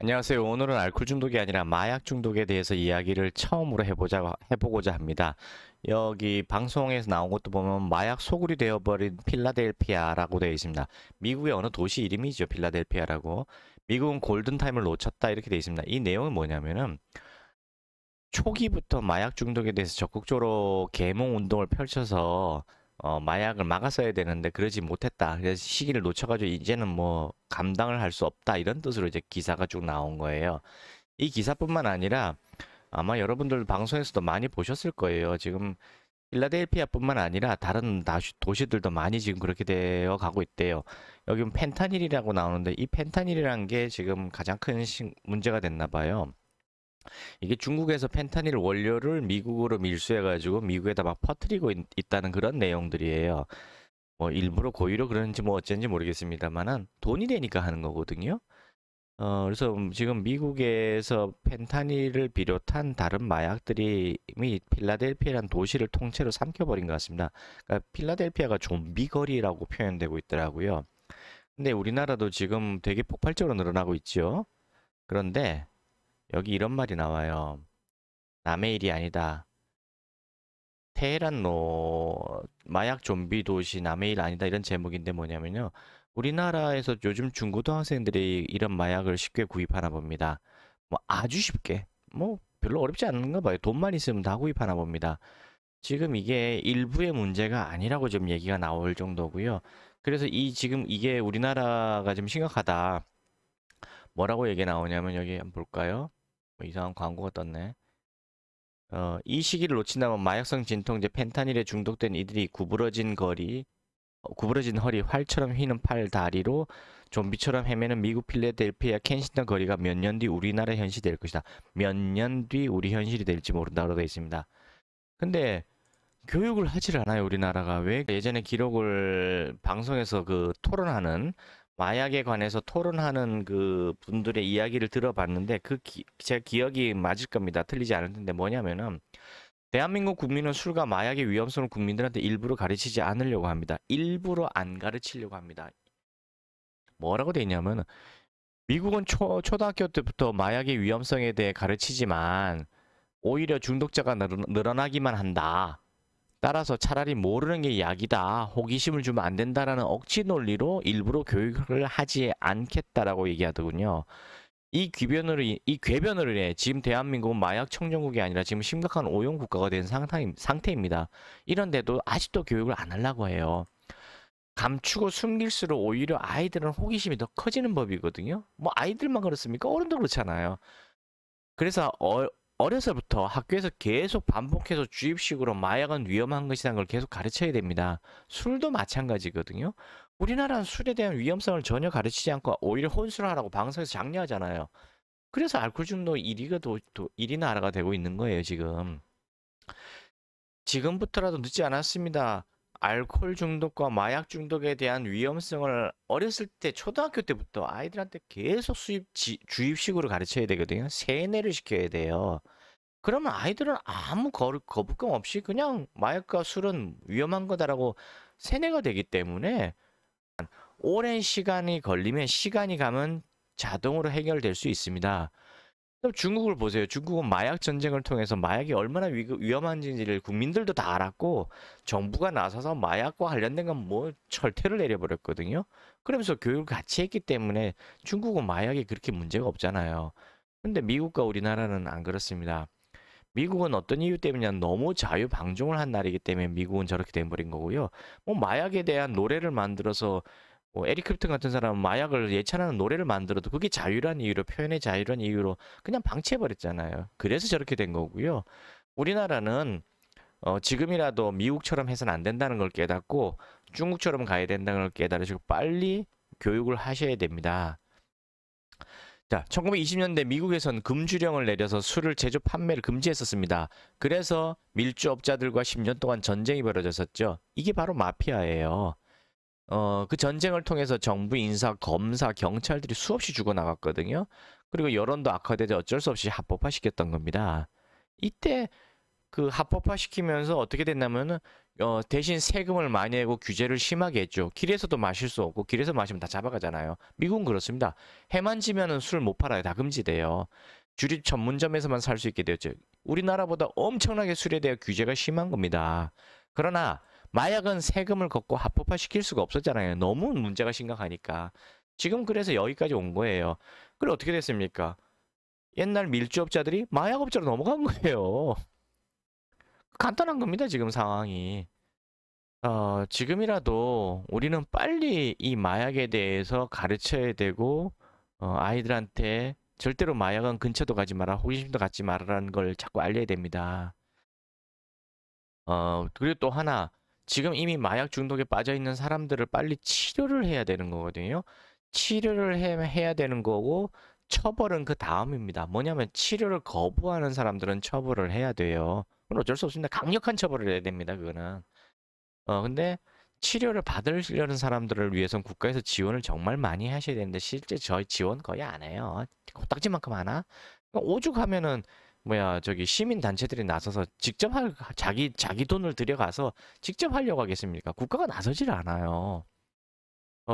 안녕하세요. 오늘은 알코올 중독이 아니라 마약 중독에 대해서 이야기를 처음으로 해보고자 합니다. 여기 방송에서 나온 것도 보면 마약 소굴이 되어버린 필라델피아라고 되어 있습니다. 미국의 어느 도시 이름이죠. 필라델피아라고. 미국은 골든타임을 놓쳤다 이렇게 되어 있습니다. 이 내용은 뭐냐면은 초기부터 마약 중독에 대해서 적극적으로 계몽 운동을 펼쳐서 마약을 막았어야 되는데 그러지 못했다. 그래서 시기를 놓쳐가지고 이제는 뭐 감당을 할 수 없다. 이런 뜻으로 이제 기사가 쭉 나온 거예요. 이 기사뿐만 아니라 아마 여러분들 방송에서도 많이 보셨을 거예요. 지금 필라델피아뿐만 아니라 다른 도시들도 많이 지금 그렇게 되어 가고 있대요. 여기 펜타닐이라고 나오는데 이 펜타닐이라는 게 지금 가장 큰 문제가 됐나 봐요. 이게 중국에서 펜타닐 원료를 미국으로 밀수해가지고 미국에다 막 퍼뜨리고 있다는 그런 내용들이에요. 뭐 일부러 고의로 그런지 뭐 어쩐지 모르겠습니다만은 돈이 되니까 하는 거거든요. 그래서 지금 미국에서 펜타닐을 비롯한 다른 마약들이 이미 필라델피아라는 도시를 통째로 삼켜버린 것 같습니다. 그러니까 필라델피아가 좀비 거리라고 표현되고 있더라고요. 근데 우리나라도 지금 되게 폭발적으로 늘어나고 있죠. 그런데 여기 이런 말이 나와요. 남의 일이 아니다. 테헤란로 마약 좀비 도시 남의 일 아니다 이런 제목인데 뭐냐면요. 우리나라에서 요즘 중고등학생들이 이런 마약을 쉽게 구입하나 봅니다. 뭐 아주 쉽게. 뭐 별로 어렵지 않은가 봐요. 돈만 있으면 다 구입하나 봅니다. 지금 이게 일부의 문제가 아니라고 좀 얘기가 나올 정도고요. 그래서 지금 이게 우리나라가 좀 심각하다. 뭐라고 얘기 나오냐면 여기 한번 볼까요? 뭐 이상한 광고가 떴네. 이 시기를 놓친다면 마약성 진통제 펜타닐에 중독된 이들이 구부러진 허리, 활처럼 휘는 팔, 다리로 좀비처럼 헤매는 미국 필라델피아 켄싱턴 거리가 몇 년 뒤 우리나라 현실이 될 것이다. 몇 년 뒤 우리 현실이 될지 모른다고 되어 있습니다. 근데 교육을 하질 않아요, 우리나라가. 왜 예전에 기록을 방송에서 그 토론하는 마약에 관해서 토론하는 그 분들의 이야기를 들어봤는데 제 기억이 맞을 겁니다. 틀리지 않을 텐데 뭐냐면은 대한민국 국민은 술과 마약의 위험성을 국민들한테 일부러 가르치지 않으려고 합니다. 일부러 안 가르치려고 합니다. 뭐라고 돼 있냐면 미국은 초등학교 때부터 마약의 위험성에 대해 가르치지만 오히려 중독자가 늘어나기만 한다. 따라서 차라리 모르는 게 약이다. 호기심을 주면 안 된다라는 억지 논리로 일부러 교육을 하지 않겠다라고 얘기하더군요. 이 궤변으로 인해 지금 대한민국은 마약 청정국이 아니라 지금 심각한 오염 국가가 된 상태입니다. 이런데도 아직도 교육을 안 하려고 해요. 감추고 숨길수록 오히려 아이들은 호기심이 더 커지는 법이거든요. 뭐 아이들만 그렇습니까? 어른도 그렇잖아요. 그래서 어려서부터 학교에서 계속 반복해서 주입식으로 마약은 위험한 것이라는 걸 계속 가르쳐야 됩니다. 술도 마찬가지거든요. 우리나라는 술에 대한 위험성을 전혀 가르치지 않고 오히려 혼술하라고 방송에서 장려하잖아요. 그래서 알코올 중독 1위 나라가 되고 있는 거예요, 지금. 지금부터라도 늦지 않았습니다. 알코올 중독과 마약 중독에 대한 위험성을 어렸을 때, 초등학교 때부터 아이들한테 계속 주입식으로 가르쳐야 되거든요. 세뇌를 시켜야 돼요. 그러면 아이들은 아무 거부감 없이 그냥 마약과 술은 위험한 거다라고 세뇌가 되기 때문에 오랜 시간이 걸리면 시간이 가면 자동으로 해결될 수 있습니다. 중국을 보세요. 중국은 마약 전쟁을 통해서 마약이 얼마나 위험한지를 국민들도 다 알았고 정부가 나서서 마약과 관련된 건 뭐 철퇴를 내려버렸거든요. 그러면서 교육을 같이 했기 때문에 중국은 마약이 그렇게 문제가 없잖아요. 근데 미국과 우리나라는 안 그렇습니다. 미국은 어떤 이유 때문이냐 너무 자유방종을 한 나라이기 때문에 미국은 저렇게 돼버린 거고요. 뭐 마약에 대한 노래를 만들어서 뭐 에릭 클프튼 같은 사람은 마약을 예찬하는 노래를 만들어도 그게 자유란 이유로 표현의 자유란 이유로 그냥 방치해버렸잖아요. 그래서 저렇게 된 거고요. 우리나라는 지금이라도 미국처럼 해서는 안 된다는 걸 깨닫고 중국처럼 가야 된다는 걸 깨달으시고 빨리 교육을 하셔야 됩니다. 자, 1920년대 미국에선 금주령을 내려서 술을 제조 판매를 금지했었습니다. 그래서 밀주업자들과 10년 동안 전쟁이 벌어졌었죠. 이게 바로 마피아예요. 그 전쟁을 통해서 정부 인사, 검사, 경찰들이 수없이 죽어나갔거든요. 그리고 여론도 악화되자 어쩔 수 없이 합법화시켰던 겁니다. 이때 그 합법화시키면서 어떻게 됐냐면은 대신 세금을 많이 내고 규제를 심하게 했죠. 길에서도 마실 수 없고 길에서 마시면 다 잡아가잖아요. 미국은 그렇습니다. 해만 지면은 술 못 팔아요. 다 금지돼요. 주립 전문점에서만 살 수 있게 되었죠. 우리나라보다 엄청나게 술에 대한 규제가 심한 겁니다. 그러나 마약은 세금을 걷고 합법화시킬 수가 없었잖아요. 너무 문제가 심각하니까. 지금 그래서 여기까지 온 거예요. 그래 어떻게 됐습니까? 옛날 밀주업자들이 마약업자로 넘어간 거예요. 간단한 겁니다, 지금 상황이. 지금이라도 우리는 빨리 이 마약에 대해서 가르쳐야 되고, 아이들한테 절대로 마약은 근처도 가지 마라, 호기심도 갖지 말아라는 걸 자꾸 알려야 됩니다. 그리고 또 하나, 지금 이미 마약 중독에 빠져 있는 사람들을 빨리 치료를 해야 되는 거거든요. 치료를 해야 되는 거고, 처벌은 그 다음입니다. 뭐냐면 치료를 거부하는 사람들은 처벌을 해야 돼요. 그건 어쩔 수 없습니다. 강력한 처벌을 해야 됩니다. 그거는. 근데 치료를 받으려는 사람들을 위해서는 국가에서 지원을 정말 많이 하셔야 되는데 실제 저희 지원 거의 안 해요. 코딱지만큼 하나? 오죽하면은 뭐야 저기 시민 단체들이 나서서 직접 자기 돈을 들여가서 직접 하려고 하겠습니까? 국가가 나서질 않아요.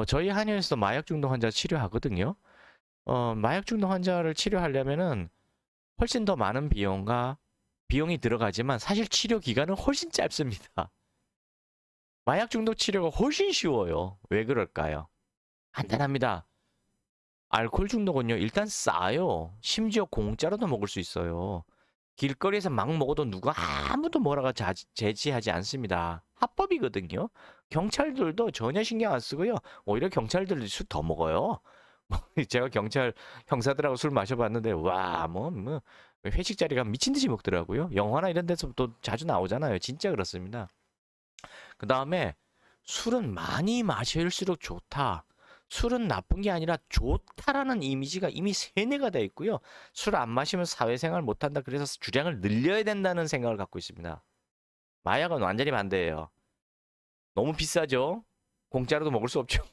저희 한의원에서 마약 중독 환자 치료하거든요. 마약 중독 환자를 치료하려면은 훨씬 더 많은 비용이 들어가지만 사실 치료 기간은 훨씬 짧습니다. 마약 중독 치료가 훨씬 쉬워요. 왜 그럴까요? 간단합니다. 알코올 중독은요, 일단 싸요. 심지어 공짜로도 먹을 수 있어요. 길거리에서 막 먹어도 누가 아무도 뭐라고 제지하지 않습니다. 합법이거든요. 경찰들도 전혀 신경 안 쓰고요. 오히려 경찰들이 술 더 먹어요. 제가 경찰 형사들하고 술 마셔봤는데 와, 회식 자리가 미친 듯이 먹더라고요. 영화나 이런 데서 또 자주 나오잖아요. 진짜 그렇습니다. 그 다음에 술은 많이 마실수록 좋다. 술은 나쁜 게 아니라 좋다라는 이미지가 이미 세뇌가 되어 있고요. 술 안 마시면 사회생활 못한다. 그래서 주량을 늘려야 된다는 생각을 갖고 있습니다. 마약은 완전히 반대예요. 너무 비싸죠? 공짜로도 먹을 수 없죠.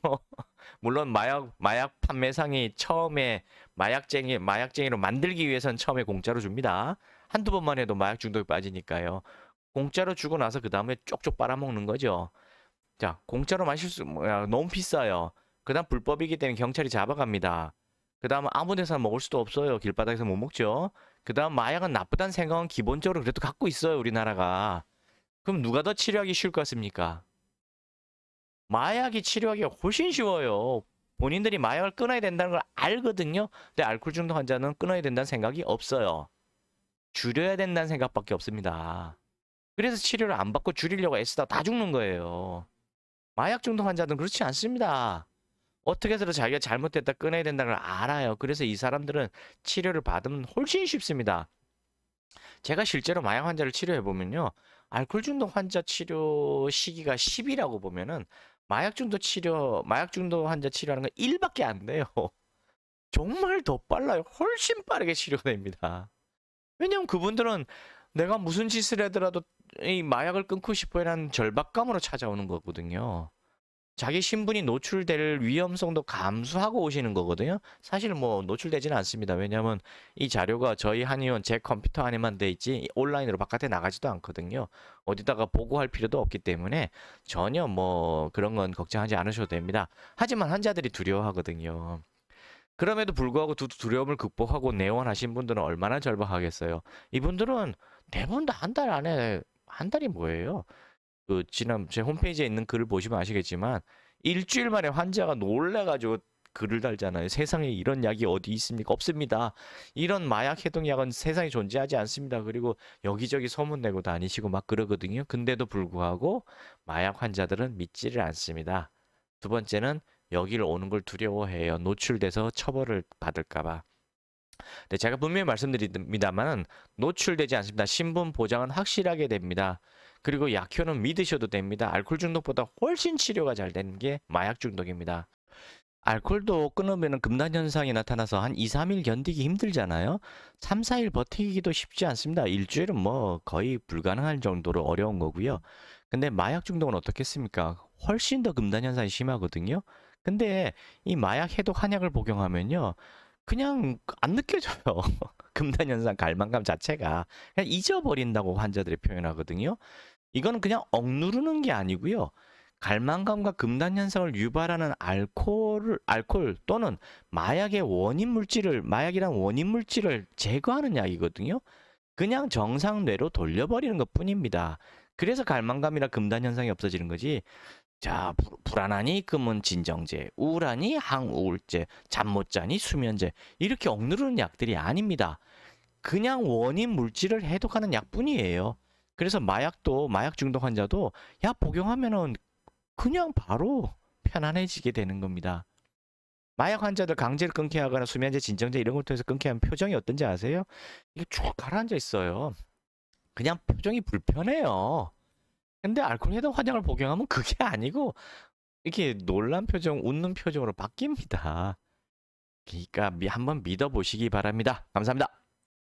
물론 마약 판매상이 처음에 마약쟁이로 만들기 위해서는 처음에 공짜로 줍니다. 한두 번만 해도 마약 중독에 빠지니까요. 공짜로 주고 나서 그 다음에 쪽쪽 빨아먹는 거죠. 자, 공짜로 마실 너무 비싸요. 그 다음 불법이기 때문에 경찰이 잡아갑니다. 그 다음 아무 데서나 먹을 수도 없어요. 길바닥에서 못 먹죠. 그 다음 마약은 나쁘다는 생각은 기본적으로 그래도 갖고 있어요. 우리나라가. 그럼 누가 더 치료하기 쉬울 것 같습니까? 마약이 치료하기가 훨씬 쉬워요. 본인들이 마약을 끊어야 된다는 걸 알거든요. 근데 알코올 중독 환자는 끊어야 된다는 생각이 없어요. 줄여야 된다는 생각밖에 없습니다. 그래서 치료를 안 받고 줄이려고 애쓰다 다 죽는 거예요. 마약 중독 환자들은 그렇지 않습니다. 어떻게 해서든 자기가 잘못됐다 끊어야 된다는 걸 알아요. 그래서 이 사람들은 치료를 받으면 훨씬 쉽습니다. 제가 실제로 마약 환자를 치료해 보면요. 알코올 중독 환자 치료 시기가 10이라고 보면은 마약 중독 환자 치료하는 건 1밖에 안 돼요. 정말 더 빨라요. 훨씬 빠르게 치료됩니다. 왜냐면 그분들은 내가 무슨 짓을 하더라도 이 마약을 끊고 싶어라는 절박감으로 찾아오는 거거든요. 자기 신분이 노출될 위험성도 감수하고 오시는 거거든요. 사실 뭐 노출되지는 않습니다. 왜냐하면 이 자료가 저희 한의원 제 컴퓨터 안에만 돼 있지 온라인으로 바깥에 나가지도 않거든요. 어디다가 보고할 필요도 없기 때문에 전혀 뭐 그런 건 걱정하지 않으셔도 됩니다. 하지만 환자들이 두려워하거든요. 그럼에도 불구하고 두려움을 극복하고 내원하신 분들은 얼마나 절박하겠어요. 이분들은 대부분 다 한 달 안에 한 달이 뭐예요? 지난 제 홈페이지에 있는 글을 보시면 아시겠지만 일주일 만에 환자가 놀래가지고 글을 달잖아요. 세상에 이런 약이 어디 있습니까? 없습니다. 이런 마약 해독약은 세상에 존재하지 않습니다. 그리고 여기저기 소문내고 다니시고 막 그러거든요. 근데도 불구하고 마약 환자들은 믿지를 않습니다. 두 번째는 여기를 오는 걸 두려워해요. 노출돼서 처벌을 받을까봐. 네, 제가 분명히 말씀드립니다만 노출되지 않습니다. 신분 보장은 확실하게 됩니다. 그리고 약효는 믿으셔도 됩니다. 알코올 중독보다 훨씬 치료가 잘 되는 게 마약 중독입니다. 알코올도 끊으면 금단 현상이 나타나서 한 2, 3일 견디기 힘들잖아요. 3, 4일 버티기도 쉽지 않습니다. 일주일은 뭐 거의 불가능할 정도로 어려운 거고요. 근데 마약 중독은 어떻겠습니까? 훨씬 더 금단 현상이 심하거든요. 근데 이 마약 해독 한약을 복용하면요. 그냥 안 느껴져요. 금단 현상, 갈망감 자체가 그냥 잊어버린다고 환자들이 표현하거든요. 이거는 그냥 억누르는 게 아니고요. 갈망감과 금단 현상을 유발하는 알코올 또는 마약이란 원인 물질을 제거하는 약이거든요. 그냥 정상 뇌로 돌려버리는 것 뿐입니다. 그래서 갈망감이나 금단 현상이 없어지는 거지. 자, 불안하니 그러면 진정제, 우울하니 항우울제, 잠 못 자니 수면제, 이렇게 억누르는 약들이 아닙니다. 그냥 원인 물질을 해독하는 약뿐이에요. 그래서 마약 중독 환자도 약 복용하면은 그냥 바로 편안해지게 되는 겁니다. 마약 환자들 강제로 끊게 하거나 수면제, 진정제 이런 걸 통해서 끊게 하면 표정이 어떤지 아세요? 이게 쭉 가라앉아 있어요. 그냥 표정이 불편해요. 근데 알코올 해독 환약을 복용하면 그게 아니고 이렇게 놀란 표정, 웃는 표정으로 바뀝니다. 그러니까 한번 믿어보시기 바랍니다. 감사합니다.